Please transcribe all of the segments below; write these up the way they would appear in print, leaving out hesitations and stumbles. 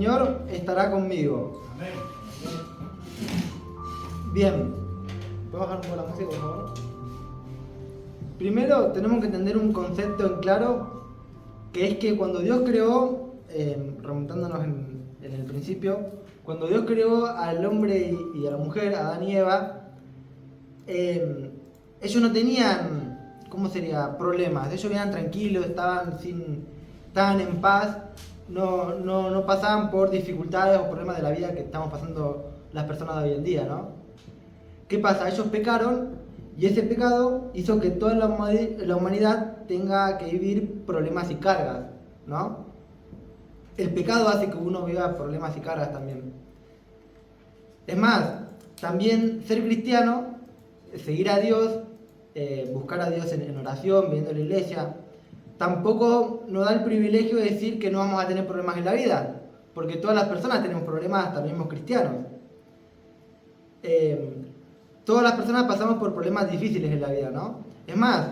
Señor estará conmigo. Amén. Bien, ¿puedo bajar un poco la música, por favor? Primero tenemos que entender un concepto en claro, que es que cuando Dios creó, remontándonos en el principio, cuando Dios creó al hombre y a la mujer, Adán y Eva, ellos no tenían, ¿cómo sería?, problemas. Ellos vivían tranquilos, estaban en paz, no pasaban por dificultades o problemas de la vida que estamos pasando las personas de hoy en día, ¿no? ¿Qué pasa? Ellos pecaron y ese pecado hizo que toda la humanidad tenga que vivir problemas y cargas, ¿no? El pecado hace que uno viva problemas y cargas también. Es más, también ser cristiano, seguir a Dios, buscar a Dios en oración, viendo la iglesia, tampoco nos da el privilegio de decir que no vamos a tener problemas en la vida, porque todas las personas tenemos problemas, también los cristianos. Todas las personas pasamos por problemas difíciles en la vida, ¿no? Es más,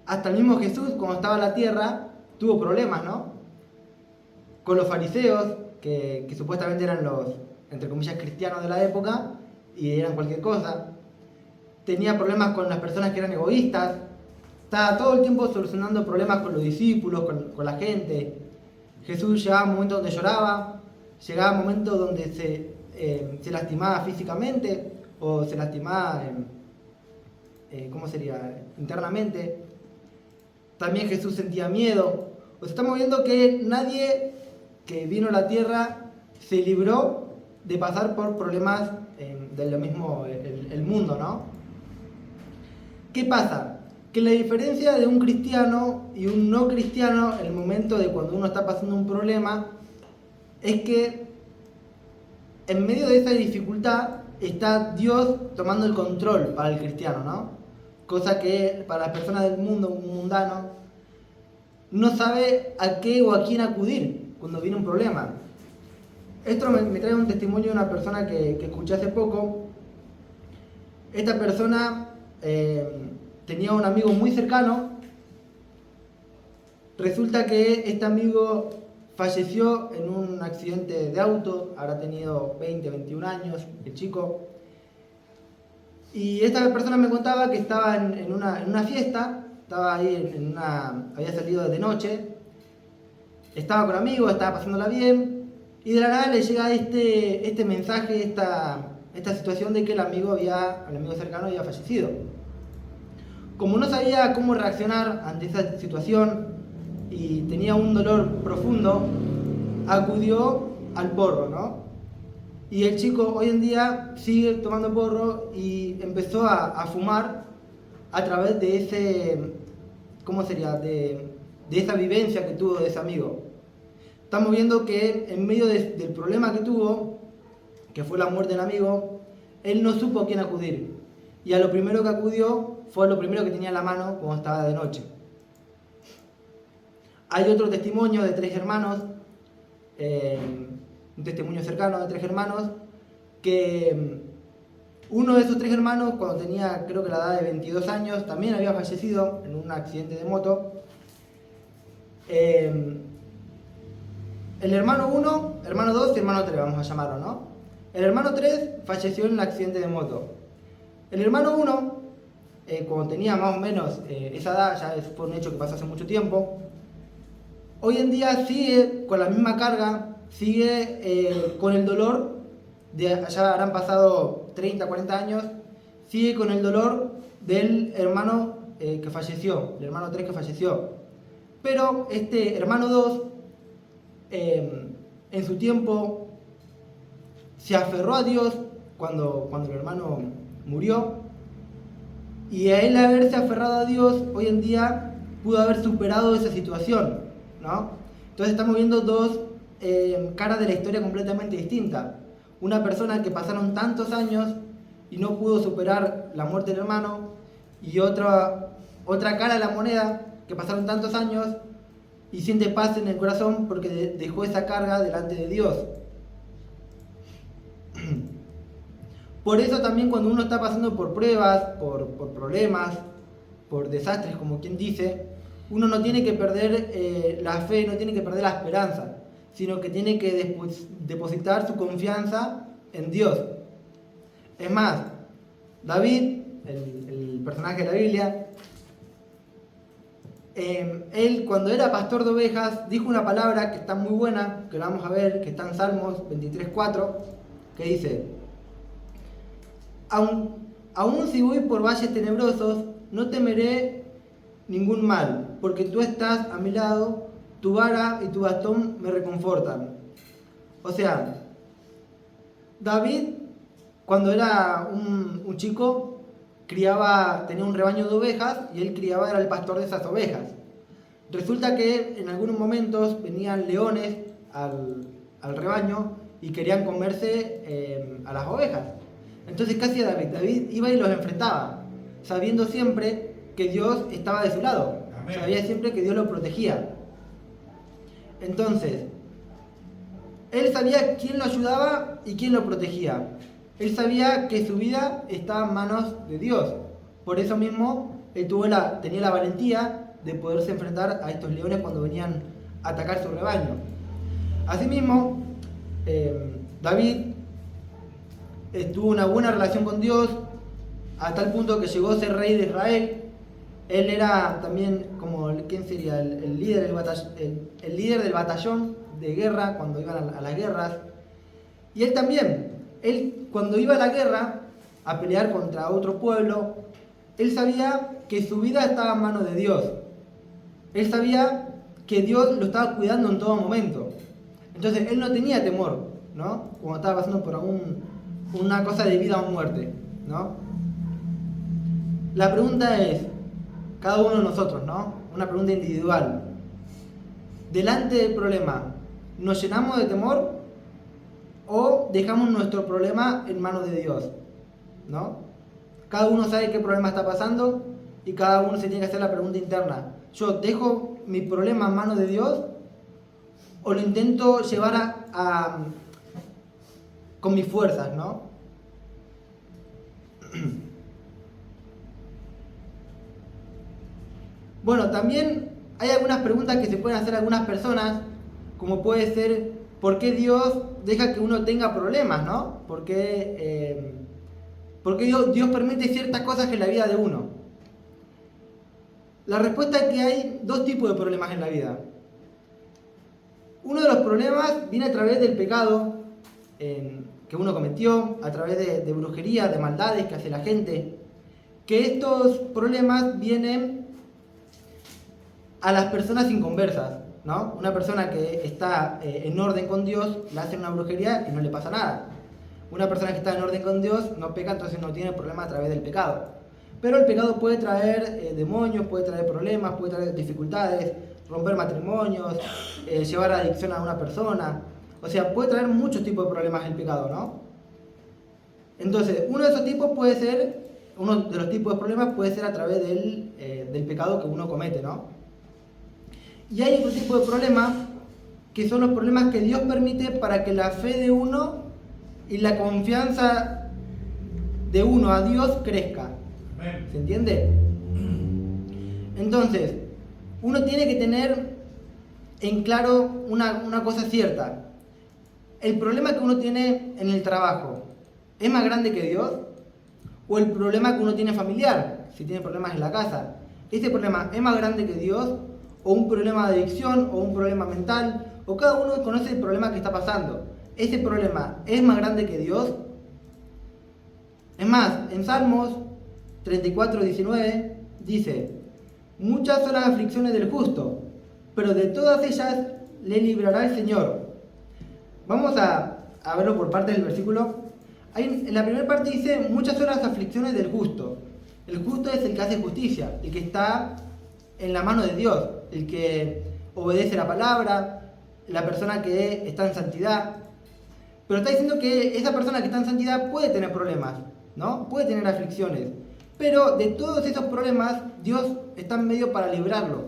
hasta el mismo Jesús, cuando estaba en la tierra, tuvo problemas, ¿no? Con los fariseos, que supuestamente eran los, entre comillas, cristianos de la época, y eran cualquier cosa. Tenía problemas con las personas que eran egoístas. Estaba todo el tiempo solucionando problemas con los discípulos, con la gente. Jesús llegaba a un momento donde lloraba, llegaba a un momento donde se lastimaba físicamente, o se lastimaba, ¿cómo sería?, internamente. También Jesús sentía miedo. O sea, estamos viendo que nadie que vino a la tierra se libró de pasar por problemas de lo mismo el mundo, ¿no? ¿Qué pasa? Que la diferencia de un cristiano y un no cristiano en el momento de cuando uno está pasando un problema es que en medio de esa dificultad está Dios tomando el control para el cristiano, ¿no? Cosa que para las personas del mundo, un mundano, no sabe a qué o a quién acudir cuando viene un problema. Esto me trae un testimonio de una persona que escuché hace poco. Esta persona tenía un amigo muy cercano. Resulta que este amigo falleció en un accidente de auto, habrá tenido 20, 21 años, el chico. Y esta persona me contaba que estaba en una fiesta, estaba ahí había salido de noche, estaba con amigos, estaba pasándola bien, y de la nada le llega este mensaje, esta situación de que el amigo cercano había fallecido. Como no sabía cómo reaccionar ante esa situación y tenía un dolor profundo, acudió al porro, ¿no? Y el chico hoy en día sigue tomando porro y empezó a fumar a través de ese, ¿cómo sería?, de esa vivencia que tuvo de ese amigo. Estamos viendo que en medio del problema que tuvo, que fue la muerte del amigo, él no supo a quién acudir. Y a lo primero que acudió fue lo primero que tenía en la mano cuando estaba de noche. Hay otro testimonio de 3 hermanos, un testimonio cercano de 3 hermanos, que uno de esos 3 hermanos, cuando tenía creo que la edad de 22 años, también había fallecido en un accidente de moto. El hermano 1, hermano 2 y hermano 3, vamos a llamarlo, ¿no? El hermano 3 falleció en un accidente de moto. El hermano 1, cuando tenía más o menos esa edad, ya fue un hecho que pasó hace mucho tiempo, hoy en día sigue con la misma carga, sigue con el dolor, ya habrán pasado 30, 40 años, sigue con el dolor del hermano que falleció, el hermano 3 que falleció. Pero este hermano 2, en su tiempo, se aferró a Dios cuando el hermano murió, y a él haberse aferrado a Dios, hoy en día pudo haber superado esa situación, ¿no? Entonces estamos viendo dos caras de la historia completamente distintas. Una persona que pasaron tantos años y no pudo superar la muerte del hermano, y otra cara de la moneda que pasaron tantos años y siente paz en el corazón porque dejó esa carga delante de Dios. Por eso también cuando uno está pasando por pruebas, por problemas, por desastres, como quien dice, uno no tiene que perder la fe, no tiene que perder la esperanza, sino que tiene que depositar su confianza en Dios. Es más, David, el personaje de la Biblia, él cuando era pastor de ovejas dijo una palabra que está muy buena, que la vamos a ver, que está en Salmos 23:4, que dice: aún si voy por valles tenebrosos, no temeré ningún mal, porque tú estás a mi lado, tu vara y tu bastón me reconfortan. O sea, David, cuando era un chico, tenía un rebaño de ovejas y él era el pastor de esas ovejas. Resulta que en algunos momentos venían leones al rebaño y querían comerse a las ovejas. Entonces, ¿qué hacía David? David iba y los enfrentaba, sabiendo siempre que Dios estaba de su lado. Amén. Sabía siempre que Dios lo protegía. Entonces, él sabía quién lo ayudaba y quién lo protegía. Él sabía que su vida estaba en manos de Dios. Por eso mismo, él tenía la valentía de poderse enfrentar a estos leones cuando venían a atacar su rebaño. Asimismo, David tuvo una buena relación con Dios, a tal punto que llegó a ser rey de Israel. Él era también como, ¿quién sería? El líder del batallón de guerra cuando iban a las guerras. Y él también, cuando iba a la guerra a pelear contra otro pueblo, él sabía que su vida estaba en manos de Dios. Él sabía que Dios lo estaba cuidando en todo momento. Entonces él no tenía temor, ¿no? Cuando estaba pasando por una cosa de vida o muerte, ¿no? La pregunta es, cada uno de nosotros, ¿no? Una pregunta individual. Delante del problema, ¿nos llenamos de temor o dejamos nuestro problema en manos de Dios? ¿No? Cada uno sabe qué problema está pasando y cada uno se tiene que hacer la pregunta interna. ¿Yo dejo mi problema en manos de Dios o lo intento llevar con mis fuerzas, ¿no? Bueno, también hay algunas preguntas que se pueden hacer algunas personas, como puede ser, ¿por qué Dios deja que uno tenga problemas, ¿no? ¿Por qué Dios permite ciertas cosas en la vida de uno? La respuesta es que hay dos tipos de problemas en la vida. Uno de los problemas viene a través del pecado que uno cometió, a través de brujería, de maldades que hace la gente. Que estos problemas vienen a las personas inconversas, ¿no? Una persona que está en orden con Dios, le hace una brujería y no le pasa nada. Una persona que está en orden con Dios no peca, entonces no tiene problema a través del pecado. Pero el pecado puede traer demonios, puede traer problemas, puede traer dificultades, romper matrimonios, llevar a adicción a una persona. O sea, puede traer muchos tipos de problemas el pecado, ¿no? Entonces, uno de los tipos de problemas puede ser a través del pecado que uno comete, ¿no? Y hay otro tipo de problemas que son los problemas que Dios permite para que la fe de uno y la confianza de uno a Dios crezca. ¿Se entiende? Entonces, uno tiene que tener en claro una cosa cierta. ¿El problema que uno tiene en el trabajo es más grande que Dios? ¿O el problema que uno tiene familiar, si tiene problemas en la casa, ese problema es más grande que Dios? ¿O un problema de adicción, o un problema mental? ¿O cada uno conoce el problema que está pasando? ¿Ese problema es más grande que Dios? Es más, en Salmos 34:19 dice: muchas son las aflicciones del justo, pero de todas ellas le librará el Señor. Vamos a verlo por parte del versículo. En la primera parte dice: muchas son las aflicciones del justo. El justo es el que hace justicia, el que está en la mano de Dios, el que obedece la palabra, la persona que está en santidad. Pero está diciendo que esa persona que está en santidad puede tener problemas, ¿no? Puede tener aflicciones. Pero de todos esos problemas, Dios está en medio para librarlo.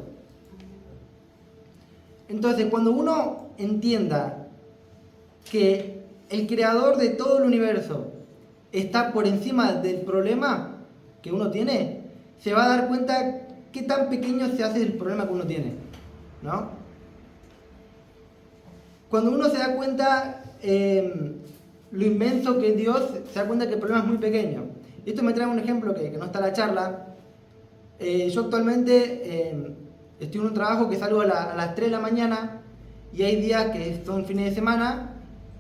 Entonces, cuando uno entienda que el creador de todo el universo está por encima del problema que uno tiene, se va a dar cuenta qué tan pequeño se hace el problema que uno tiene, ¿no? cuando uno se da cuenta lo inmenso que es Dios, se da cuenta que el problema es muy pequeño. Esto me trae un ejemplo que no está en la charla. Yo actualmente estoy en un trabajo que salgo a las 3 de la mañana y hay días que son fines de semana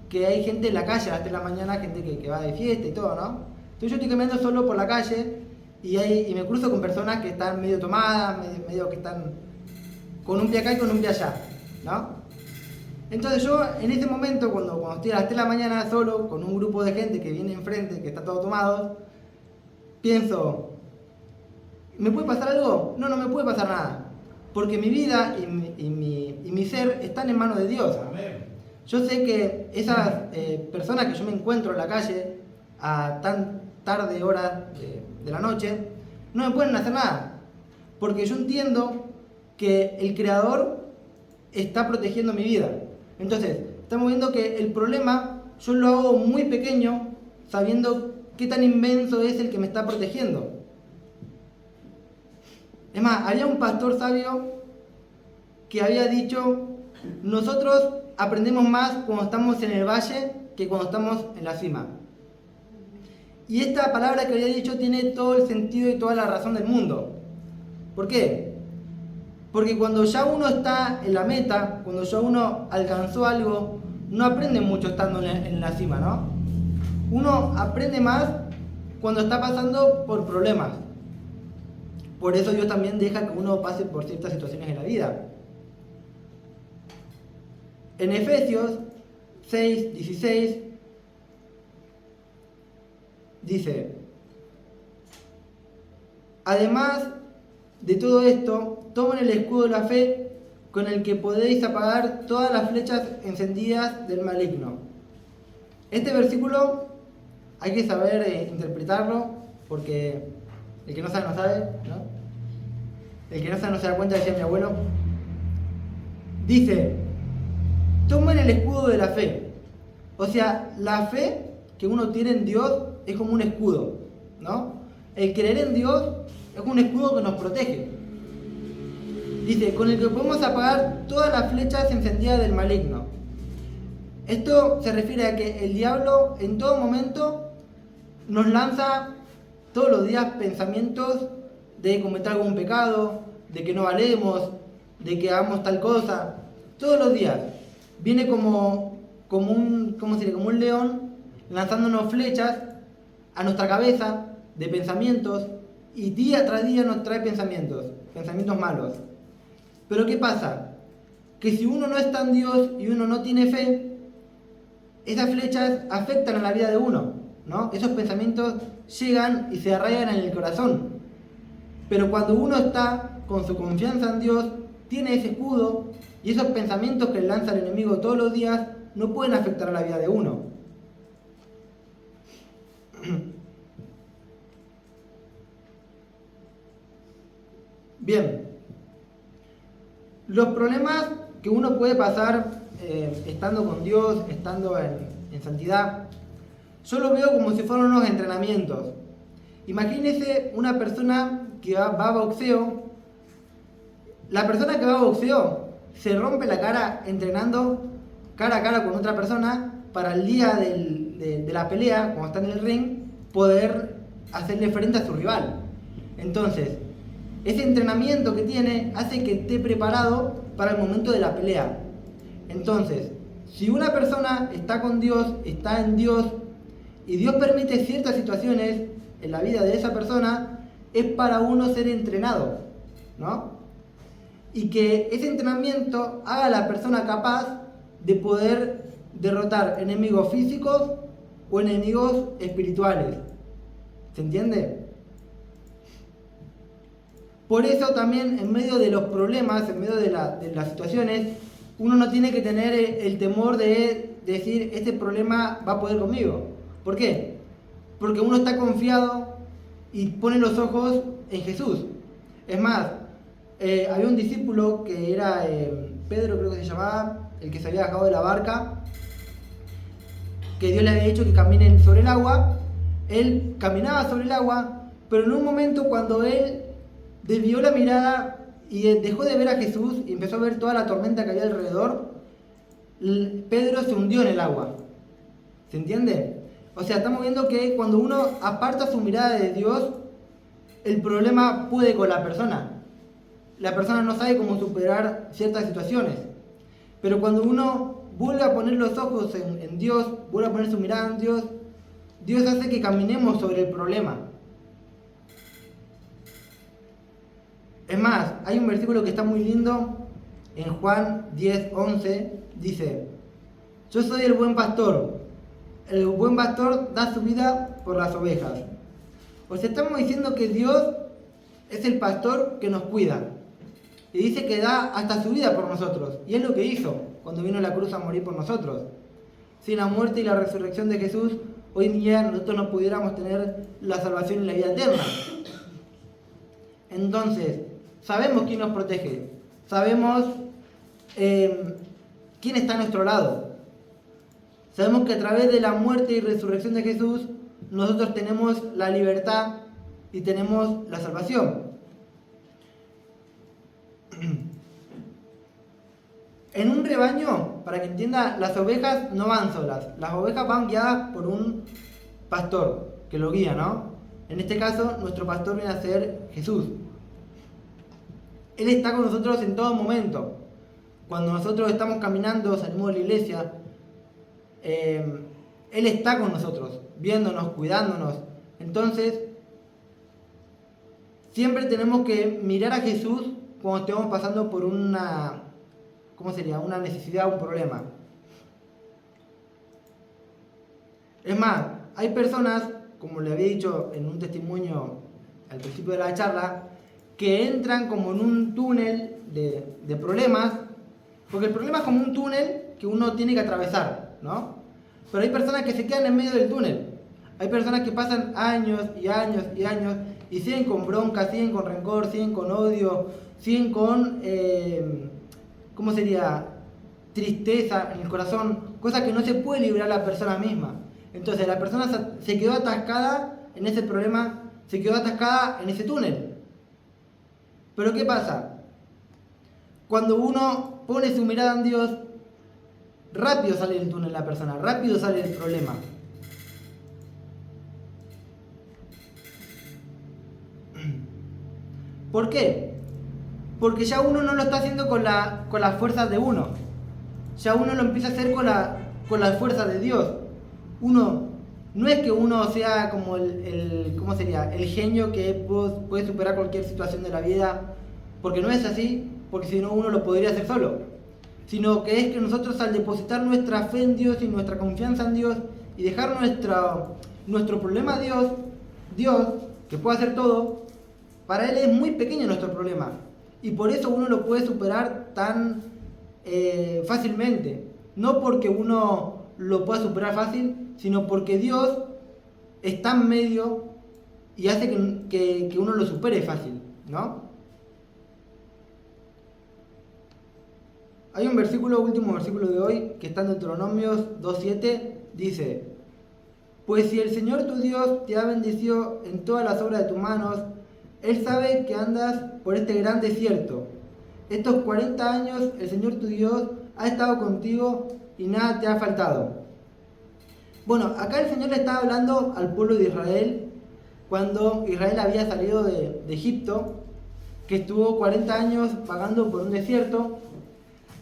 que hay gente en la calle a las 3 de la mañana, gente que va de fiesta y todo, ¿no? Entonces yo estoy caminando solo por la calle y me cruzo con personas que están medio tomadas, medio que están con un pie acá y con un pie allá, ¿no? Entonces yo en ese momento, cuando estoy a las 3 de la mañana solo, con un grupo de gente que viene enfrente, que está todo tomado, pienso, ¿me puede pasar algo? No, no me puede pasar nada. Porque mi vida y mi ser están en manos de Dios. Amén. Yo sé que esas personas que yo me encuentro en la calle a tan tarde hora de la noche, no me pueden hacer nada. Porque yo entiendo que el Creador está protegiendo mi vida. Entonces, estamos viendo que el problema yo lo hago muy pequeño, sabiendo qué tan inmenso es el que me está protegiendo. Es más, había un pastor sabio que había dicho, nosotros aprendemos más cuando estamos en el valle que cuando estamos en la cima. Y esta palabra que había dicho tiene todo el sentido y toda la razón del mundo. ¿Por qué? Porque cuando ya uno está en la meta, cuando ya uno alcanzó algo, no aprende mucho estando en la cima, ¿no? Uno aprende más cuando está pasando por problemas. Por eso Dios también deja que uno pase por ciertas situaciones en la vida. En Efesios 6:16 dice, además de todo esto, tomen el escudo de la fe con el que podéis apagar todas las flechas encendidas del maligno. Este versículo hay que saber interpretarlo porque el que no sabe, no sabe, ¿no? El que no sabe no se da cuenta, decía mi abuelo. Dice, tomen el escudo de la fe. O sea, la fe que uno tiene en Dios es como un escudo, ¿no? El creer en Dios es un escudo que nos protege. Dice, con el que podemos apagar todas las flechas encendidas del maligno. Esto se refiere a que el diablo en todo momento nos lanza todos los días pensamientos de cometer algún pecado, de que no valemos, de que hagamos tal cosa. Todos los días viene como un león lanzándonos flechas a nuestra cabeza de pensamientos y día tras día nos trae pensamientos malos. Pero ¿qué pasa? Que si uno no está en Dios y uno no tiene fe, esas flechas afectan a la vida de uno, ¿no? Esos pensamientos llegan y se arraigan en el corazón. Pero cuando uno está con su confianza en Dios, tiene ese escudo y esos pensamientos que le lanza el enemigo todos los días no pueden afectar a la vida de uno. Bien, los problemas que uno puede pasar estando con Dios, estando en santidad, yo lo veo como si fueran unos entrenamientos. Imagínese una persona que va a boxeo. La persona que va a boxeo se rompe la cara entrenando cara a cara con otra persona para el día de la pelea, cuando está en el ring, poder hacerle frente a su rival. Entonces, ese entrenamiento que tiene hace que esté preparado para el momento de la pelea. Entonces, si una persona está con Dios, está en Dios, y Dios permite ciertas situaciones en la vida de esa persona, es para uno ser entrenado, ¿no? Y que ese entrenamiento haga a la persona capaz de poder derrotar enemigos físicos o enemigos espirituales. ¿Se entiende? Por eso también en medio de los problemas, en medio de las situaciones, uno no tiene que tener el temor de decir, este problema va a poder conmigo. ¿Por qué? Porque uno está confiado y pone los ojos en Jesús. Es más, había un discípulo que era Pedro, creo que se llamaba, el que se había bajado de la barca, que Dios le había dicho que caminen sobre el agua. Él caminaba sobre el agua, pero en un momento cuando él desvió la mirada y dejó de ver a Jesús y empezó a ver toda la tormenta que había alrededor, Pedro se hundió en el agua. ¿Se entiende? O sea, estamos viendo que cuando uno aparta su mirada de Dios, el problema puede con la persona. La persona no sabe cómo superar ciertas situaciones. Pero cuando uno vuelve a poner los ojos en Dios, vuelve a poner su mirada en Dios, Dios hace que caminemos sobre el problema. Es más, hay un versículo que está muy lindo en Juan 10:11, dice: yo soy el buen pastor. El buen pastor da su vida por las ovejas. O sea, estamos diciendo que Dios es el pastor que nos cuida. Y dice que da hasta su vida por nosotros. Y es lo que hizo cuando vino a la cruz a morir por nosotros. Sin la muerte y la resurrección de Jesús, hoy en día nosotros no pudiéramos tener la salvación y la vida eterna. Entonces, sabemos quién nos protege. Sabemos quién está a nuestro lado. Sabemos que a través de la muerte y resurrección de Jesús, nosotros tenemos la libertad y tenemos la salvación. En un rebaño, para que entienda, las ovejas no van solas. Las ovejas van guiadas por un pastor que lo guía, ¿no? En este caso, nuestro pastor viene a ser Jesús. Él está con nosotros en todo momento. Cuando nosotros estamos caminando, salimos de la iglesia, Él está con nosotros, viéndonos, cuidándonos. Entonces, siempre tenemos que mirar a Jesús cuando estemos pasando por una, ¿cómo sería? Una necesidad, un problema. Es más, hay personas, como le había dicho en un testimonio al principio de la charla, que entran como en un túnel de problemas, porque el problema es como un túnel que uno tiene que atravesar, ¿no? Pero hay personas que se quedan en medio del túnel. Hay personas que pasan años y años y años y siguen con bronca, siguen con rencor, siguen con odio, siguen con, ¿cómo sería? Tristeza en el corazón, cosa que no se puede librar la persona misma. Entonces la persona se quedó atascada en ese problema, se quedó atascada en ese túnel. Pero ¿qué pasa? Cuando uno pone su mirada en Dios, rápido sale del túnel la persona, rápido sale del problema. ¿Por qué? Porque ya uno no lo está haciendo con las fuerzas de uno. Ya uno lo empieza a hacer con las fuerzas de Dios. No es que uno sea como ¿cómo sería? El genio que puede superar cualquier situación de la vida, porque no es así, porque si no uno lo podría hacer solo. Sino que es que nosotros, al depositar nuestra fe en Dios y nuestra confianza en Dios y dejar nuestro problema a Dios, que puede hacer todo, para Él es muy pequeño nuestro problema. Y por eso uno lo puede superar tan fácilmente. No porque uno lo pueda superar fácil, sino porque Dios está en medio y hace que uno lo supere fácil, ¿no? Hay un versículo, último versículo de hoy, que está en Deuteronomios 2:7, dice: pues si el Señor tu Dios te ha bendecido en todas las obras de tus manos, Él sabe que andas por este gran desierto. Estos 40 años el Señor tu Dios ha estado contigo y nada te ha faltado. Bueno, acá el Señor le estaba hablando al pueblo de Israel cuando Israel había salido de Egipto, que estuvo 40 años vagando por un desierto.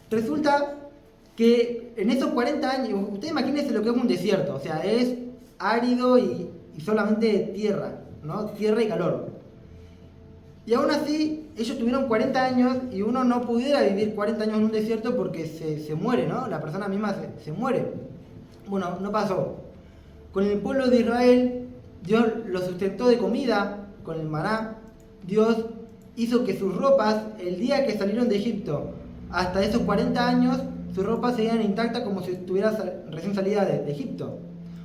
Resulta que en esos 40 años, ustedes imagínense lo que es un desierto, o sea, es árido y solamente tierra, ¿no? Tierra y calor. Y aún así, ellos tuvieron 40 años y uno no pudiera vivir 40 años en un desierto porque se muere, ¿no? La persona misma se muere. Bueno, no pasó. Con el pueblo de Israel, Dios los sustentó de comida, con el maná. Dios hizo que sus ropas, el día que salieron de Egipto, hasta esos 40 años, sus ropas seguían intactas como si estuviera recién salida de Egipto.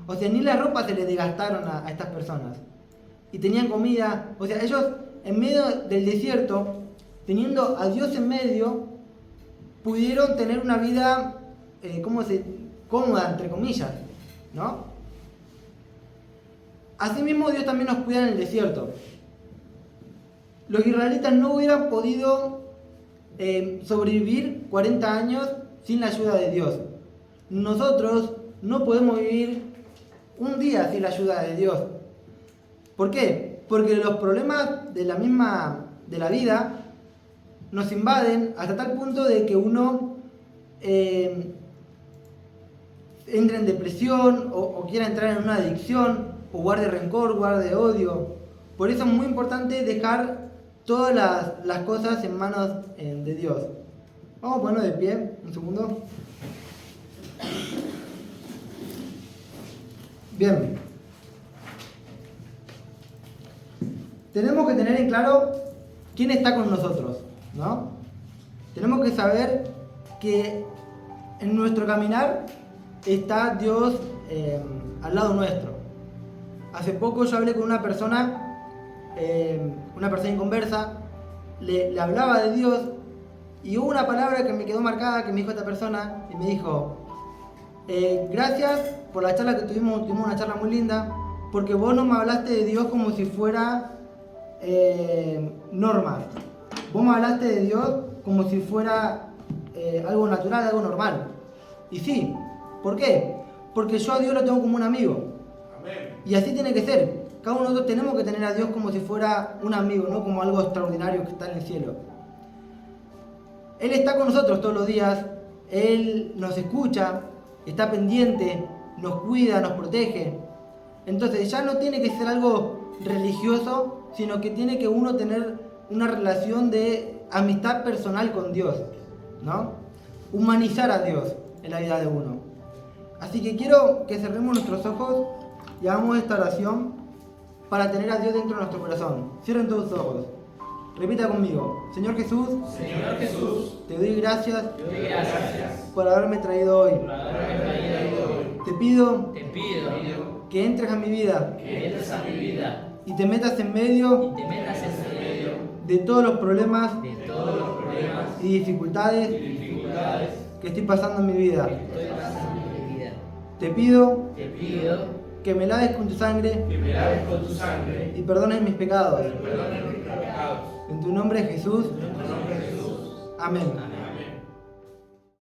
O sea, ni las ropas se les desgastaron a estas personas. Y tenían comida. O sea, ellos en medio del desierto, teniendo a Dios en medio, pudieron tener una vida cómoda, entre comillas, ¿no? Asimismo, Dios también nos cuida en el desierto. Los israelitas no hubieran podido sobrevivir 40 años sin la ayuda de Dios. nosotros no podemos vivir un día sin la ayuda de Dios. ¿Por qué? Porque los problemas de la vida nos invaden hasta tal punto de que uno entre en depresión o quiera entrar en una adicción o guarde rencor, guarde odio. Por eso es muy importante dejar todas las cosas en manos de Dios. Vamos a ponernos de pie un segundo. Bien. Tenemos que tener en claro quién está con nosotros, ¿no? Tenemos que saber que en nuestro caminar está Dios al lado nuestro. Hace poco yo hablé con una persona inconversa, le hablaba de Dios y hubo una palabra que me quedó marcada que me dijo esta persona y me dijo: gracias por la charla que tuvimos una charla muy linda, porque vos no me hablaste de Dios como si fuera norma. Vos me hablaste de Dios como si fuera algo natural, algo normal. Y sí, ¿por qué? Porque yo a Dios lo tengo como un amigo. Amén. Y así tiene que ser. Cada uno de nosotros tenemos que tener a Dios como si fuera un amigo, no como algo extraordinario que está en el cielo. Él está con nosotros todos los días, Él nos escucha, está pendiente, nos cuida, nos protege. Entonces ya no tiene que ser algo religioso, sino que tiene que uno tener una relación de amistad personal con Dios, ¿no? Humanizar a Dios en la vida de uno. Así que quiero que cerremos nuestros ojos y hagamos esta oración para tener a Dios dentro de nuestro corazón. Cierren todos sus ojos. Repita conmigo. Señor Jesús, te doy gracias por haberme traído hoy. Te pido que entres a mi vida y te metas en medio de todos los problemas y dificultades que estoy pasando en mi vida. Te pido que me laves con tu sangre y perdones mis pecados. En tu nombre, Jesús. Amén.